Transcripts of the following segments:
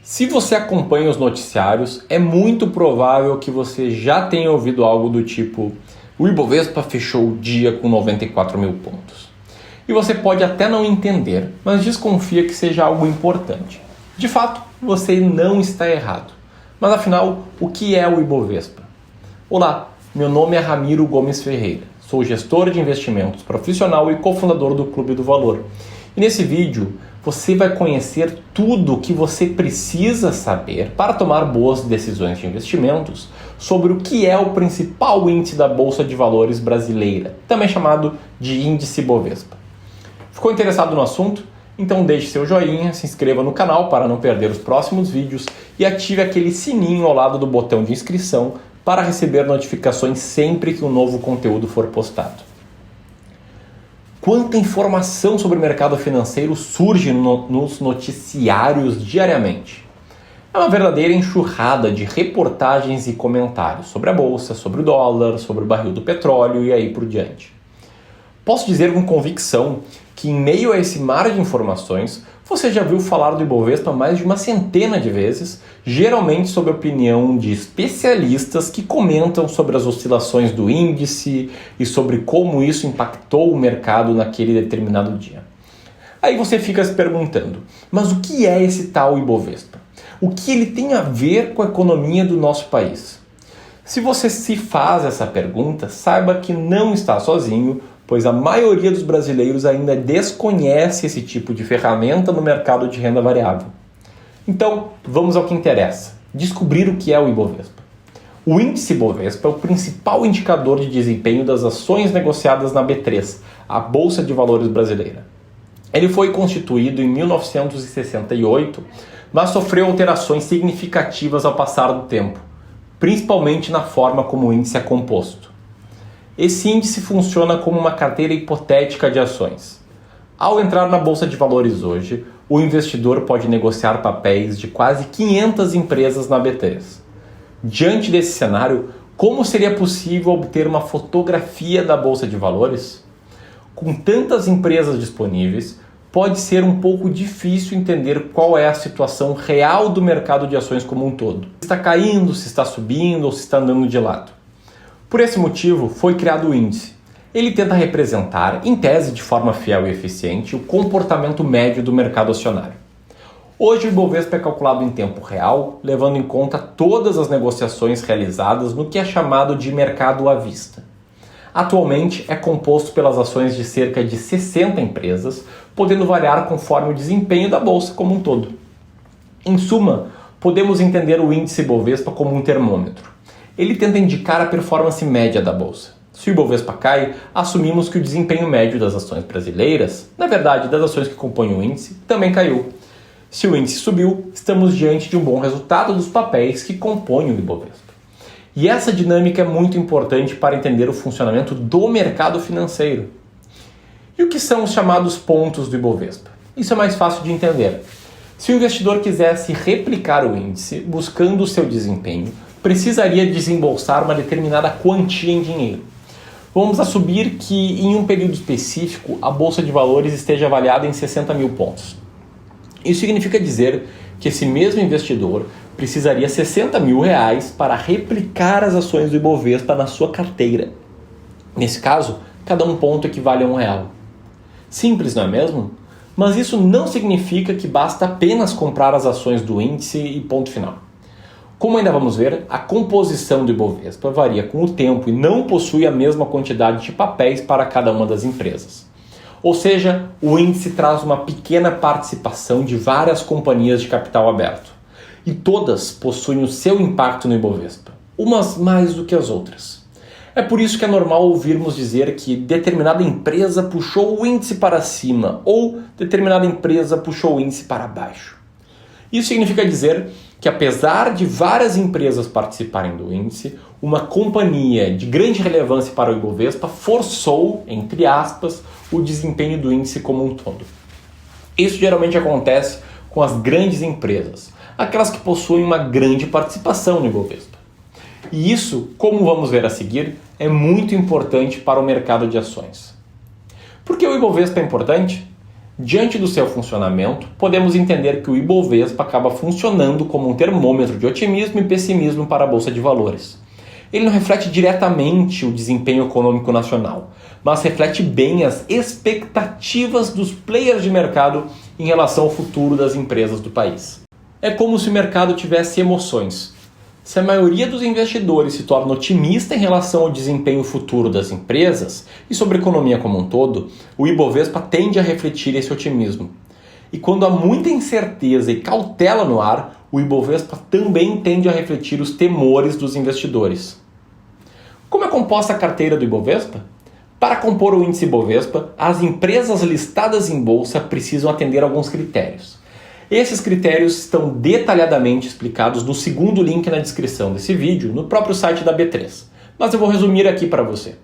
Se você acompanha os noticiários, é muito provável que você já tenha ouvido algo do tipo: o Ibovespa fechou o dia com 94 mil pontos. E você pode até não entender, mas desconfia que seja algo importante. De fato, você não está errado. Mas afinal, o que é o Ibovespa? Olá, meu nome é Ramiro Gomes Ferreira. Sou gestor de investimentos profissional e cofundador do Clube do Valor. E nesse vídeo, você vai conhecer tudo o que você precisa saber para tomar boas decisões de investimentos sobre o que é o principal índice da Bolsa de Valores brasileira, também chamado de Índice Bovespa. Ficou interessado no assunto? Então deixe seu joinha, se inscreva no canal para não perder os próximos vídeos e ative aquele sininho ao lado do botão de inscrição para receber notificações sempre que um novo conteúdo for postado. Quanta informação sobre o mercado financeiro surge nos noticiários diariamente? É uma verdadeira enxurrada de reportagens e comentários sobre a bolsa, sobre o dólar, sobre o barril do petróleo e aí por diante. Posso dizer com convicção que, em meio a esse mar de informações, você já viu falar do Ibovespa mais de uma centena de vezes, geralmente sob a opinião de especialistas que comentam sobre as oscilações do índice e sobre como isso impactou o mercado naquele determinado dia. Aí você fica se perguntando, mas o que é esse tal Ibovespa? O que ele tem a ver com a economia do nosso país? Se você se faz essa pergunta, saiba que não está sozinho, pois a maioria dos brasileiros ainda desconhece esse tipo de ferramenta no mercado de renda variável. Então, vamos ao que interessa: descobrir o que é o Ibovespa. O índice Ibovespa é o principal indicador de desempenho das ações negociadas na B3, a Bolsa de Valores brasileira. Ele foi constituído em 1968, mas sofreu alterações significativas ao passar do tempo, principalmente na forma como o índice é composto. Esse índice funciona como uma carteira hipotética de ações. Ao entrar na Bolsa de Valores hoje, o investidor pode negociar papéis de quase 500 empresas na B3. Diante desse cenário, como seria possível obter uma fotografia da Bolsa de Valores? Com tantas empresas disponíveis, pode ser um pouco difícil entender qual é a situação real do mercado de ações como um todo. Se está caindo, se está subindo ou se está andando de lado. Por esse motivo, foi criado o índice. Ele tenta representar, em tese de forma fiel e eficiente, o comportamento médio do mercado acionário. Hoje o Ibovespa é calculado em tempo real, levando em conta todas as negociações realizadas no que é chamado de mercado à vista. Atualmente é composto pelas ações de cerca de 60 empresas, podendo variar conforme o desempenho da bolsa como um todo. Em suma, podemos entender o índice Ibovespa como um termômetro. Ele tenta indicar a performance média da bolsa. Se o Ibovespa cai, assumimos que o desempenho médio das ações brasileiras, na verdade das ações que compõem o índice, também caiu. Se o índice subiu, estamos diante de um bom resultado dos papéis que compõem o Ibovespa. E essa dinâmica é muito importante para entender o funcionamento do mercado financeiro. E o que são os chamados pontos do Ibovespa? Isso é mais fácil de entender. Se o investidor quisesse replicar o índice, buscando o seu desempenho, precisaria desembolsar uma determinada quantia em dinheiro. Vamos assumir que em um período específico a Bolsa de Valores esteja avaliada em 60 mil pontos. Isso significa dizer que esse mesmo investidor precisaria 60 mil reais para replicar as ações do Ibovespa na sua carteira. Nesse caso, cada um ponto equivale a R$1. Simples, não é mesmo? Mas isso não significa que basta apenas comprar as ações do índice e ponto final. Como ainda vamos ver, a composição do Ibovespa varia com o tempo e não possui a mesma quantidade de papéis para cada uma das empresas. Ou seja, o índice traz uma pequena participação de várias companhias de capital aberto. E todas possuem o seu impacto no Ibovespa, umas mais do que as outras. É por isso que é normal ouvirmos dizer que determinada empresa puxou o índice para cima ou determinada empresa puxou o índice para baixo. Isso significa dizer que, apesar de várias empresas participarem do índice, uma companhia de grande relevância para o Ibovespa forçou, entre aspas, o desempenho do índice como um todo. Isso geralmente acontece com as grandes empresas, aquelas que possuem uma grande participação no Ibovespa. E isso, como vamos ver a seguir, é muito importante para o mercado de ações. Por que o Ibovespa é importante? Diante do seu funcionamento, podemos entender que o Ibovespa acaba funcionando como um termômetro de otimismo e pessimismo para a Bolsa de Valores. Ele não reflete diretamente o desempenho econômico nacional, mas reflete bem as expectativas dos players de mercado em relação ao futuro das empresas do país. É como se o mercado tivesse emoções. Se a maioria dos investidores se torna otimista em relação ao desempenho futuro das empresas e sobre a economia como um todo, o Ibovespa tende a refletir esse otimismo. E quando há muita incerteza e cautela no ar, o Ibovespa também tende a refletir os temores dos investidores. Como é composta a carteira do Ibovespa? Para compor o índice Ibovespa, as empresas listadas em bolsa precisam atender a alguns critérios. Esses critérios estão detalhadamente explicados no segundo link na descrição desse vídeo, no próprio site da B3. Mas eu vou resumir aqui para você.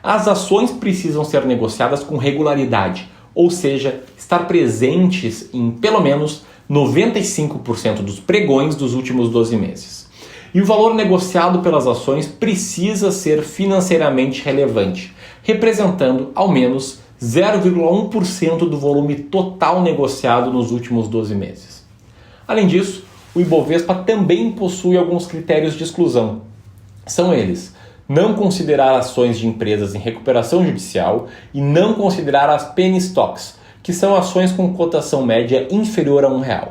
As ações precisam ser negociadas com regularidade, ou seja, estar presentes em pelo menos 95% dos pregões dos últimos 12 meses. E o valor negociado pelas ações precisa ser financeiramente relevante, representando ao menos 0,1% do volume total negociado nos últimos 12 meses. Além disso, o Ibovespa também possui alguns critérios de exclusão. São eles: não considerar ações de empresas em recuperação judicial e não considerar as penny stocks, que são ações com cotação média inferior a R$1.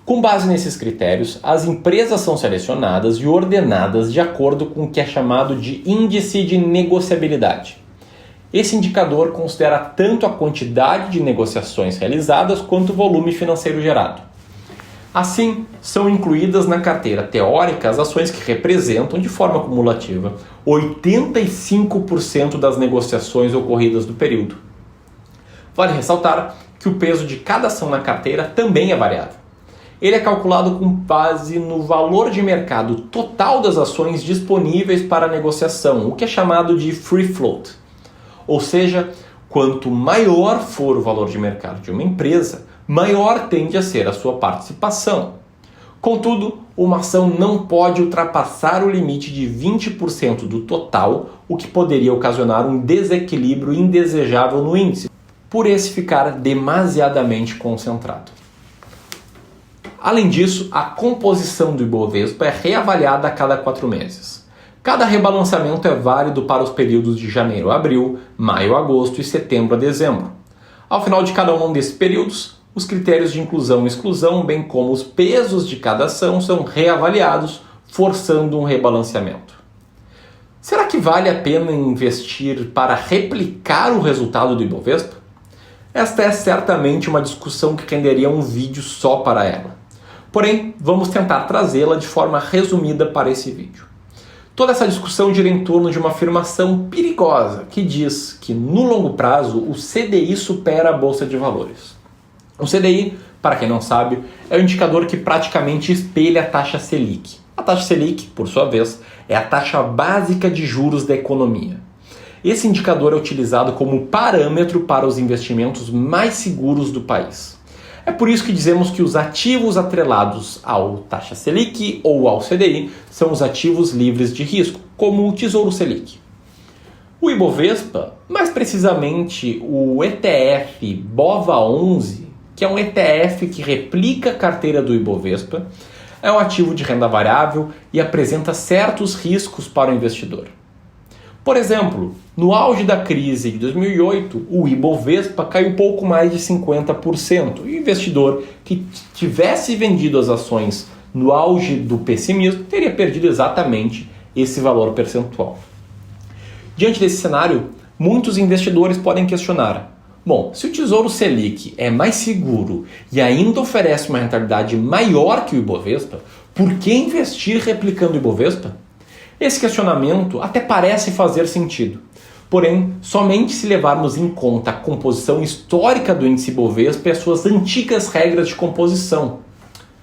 Com base nesses critérios, as empresas são selecionadas e ordenadas de acordo com o que é chamado de índice de negociabilidade. Esse indicador considera tanto a quantidade de negociações realizadas quanto o volume financeiro gerado. Assim, são incluídas na carteira teórica as ações que representam, de forma cumulativa, 85% das negociações ocorridas no período. Vale ressaltar que o peso de cada ação na carteira também é variável. Ele é calculado com base no valor de mercado total das ações disponíveis para negociação, o que é chamado de free float. Ou seja, quanto maior for o valor de mercado de uma empresa, maior tende a ser a sua participação. Contudo, uma ação não pode ultrapassar o limite de 20% do total, o que poderia ocasionar um desequilíbrio indesejável no índice, por esse ficar demasiadamente concentrado. Além disso, a composição do Ibovespa é reavaliada a cada 4 meses. Cada rebalanceamento é válido para os períodos de janeiro a abril, maio a agosto e setembro a dezembro. Ao final de cada um desses períodos, os critérios de inclusão e exclusão, bem como os pesos de cada ação, são reavaliados, forçando um rebalanceamento. Será que vale a pena investir para replicar o resultado do Ibovespa? Esta é certamente uma discussão que renderia um vídeo só para ela. Porém, vamos tentar trazê-la de forma resumida para esse vídeo. Toda essa discussão gira em torno de uma afirmação perigosa que diz que, no longo prazo, o CDI supera a Bolsa de Valores. O CDI, para quem não sabe, é um indicador que praticamente espelha a taxa Selic. A taxa Selic, por sua vez, é a taxa básica de juros da economia. Esse indicador é utilizado como parâmetro para os investimentos mais seguros do país. É por isso que dizemos que os ativos atrelados ao taxa Selic ou ao CDI são os ativos livres de risco, como o Tesouro Selic. O Ibovespa, mais precisamente o ETF BOVA11, que é um ETF que replica a carteira do Ibovespa, é um ativo de renda variável e apresenta certos riscos para o investidor. Por exemplo, no auge da crise de 2008, o Ibovespa caiu pouco mais de 50%. E o investidor que tivesse vendido as ações no auge do pessimismo teria perdido exatamente esse valor percentual. Diante desse cenário, muitos investidores podem questionar: bom, se o Tesouro Selic é mais seguro e ainda oferece uma rentabilidade maior que o Ibovespa, por que investir replicando o Ibovespa? Esse questionamento até parece fazer sentido, porém, somente se levarmos em conta a composição histórica do índice Ibovespa e as suas antigas regras de composição.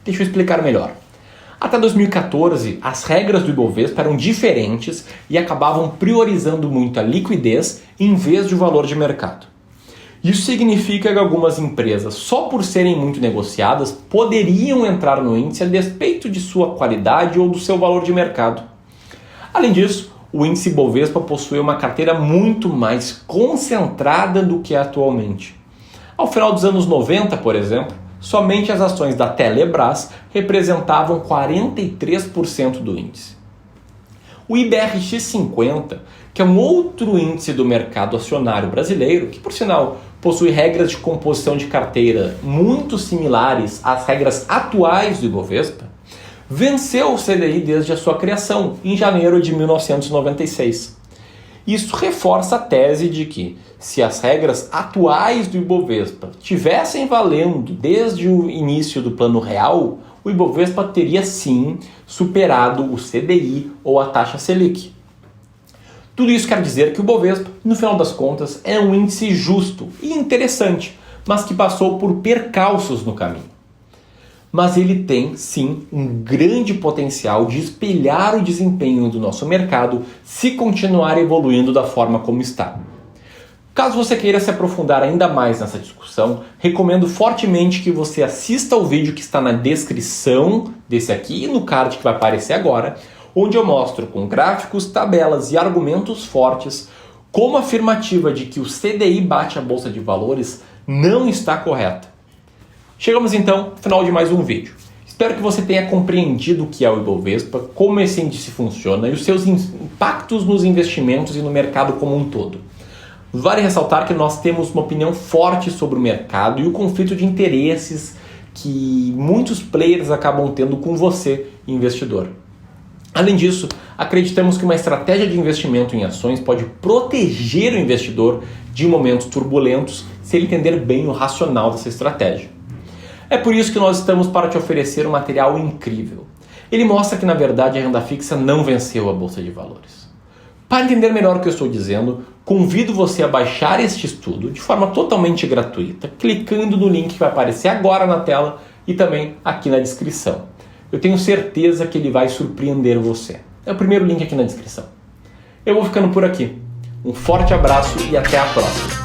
Deixa eu explicar melhor. Até 2014, as regras do Ibovespa eram diferentes e acabavam priorizando muito a liquidez em vez do valor de mercado. Isso significa que algumas empresas, só por serem muito negociadas, poderiam entrar no índice a despeito de sua qualidade ou do seu valor de mercado. Além disso, o índice Ibovespa possui uma carteira muito mais concentrada do que atualmente. Ao final dos anos 90, por exemplo, somente as ações da Telebrás representavam 43% do índice. O IBRX50, que é um outro índice do mercado acionário brasileiro, que por sinal possui regras de composição de carteira muito similares às regras atuais do Ibovespa, venceu o CDI desde a sua criação, em janeiro de 1996. Isso reforça a tese de que, se as regras atuais do Ibovespa tivessem valendo desde o início do Plano Real, o Ibovespa teria sim superado o CDI ou a taxa Selic. Tudo isso quer dizer que o Ibovespa, no final das contas, é um índice justo e interessante, mas que passou por percalços no caminho. Mas ele tem, sim, um grande potencial de espelhar o desempenho do nosso mercado se continuar evoluindo da forma como está. Caso você queira se aprofundar ainda mais nessa discussão, recomendo fortemente que você assista ao vídeo que está na descrição desse aqui e no card que vai aparecer agora, onde eu mostro com gráficos, tabelas e argumentos fortes como a afirmativa de que o CDI bate a Bolsa de Valores não está correta. Chegamos então ao final de mais um vídeo. Espero que você tenha compreendido o que é o Ibovespa, como esse índice funciona e os seus impactos nos investimentos e no mercado como um todo. Vale ressaltar que nós temos uma opinião forte sobre o mercado e o conflito de interesses que muitos players acabam tendo com você, investidor. Além disso, acreditamos que uma estratégia de investimento em ações pode proteger o investidor de momentos turbulentos se ele entender bem o racional dessa estratégia. É por isso que nós estamos para te oferecer um material incrível. Ele mostra que, na verdade, a renda fixa não venceu a Bolsa de Valores. Para entender melhor o que eu estou dizendo, convido você a baixar este estudo de forma totalmente gratuita, clicando no link que vai aparecer agora na tela e também aqui na descrição. Eu tenho certeza que ele vai surpreender você. É o primeiro link aqui na descrição. Eu vou ficando por aqui. Um forte abraço e até a próxima.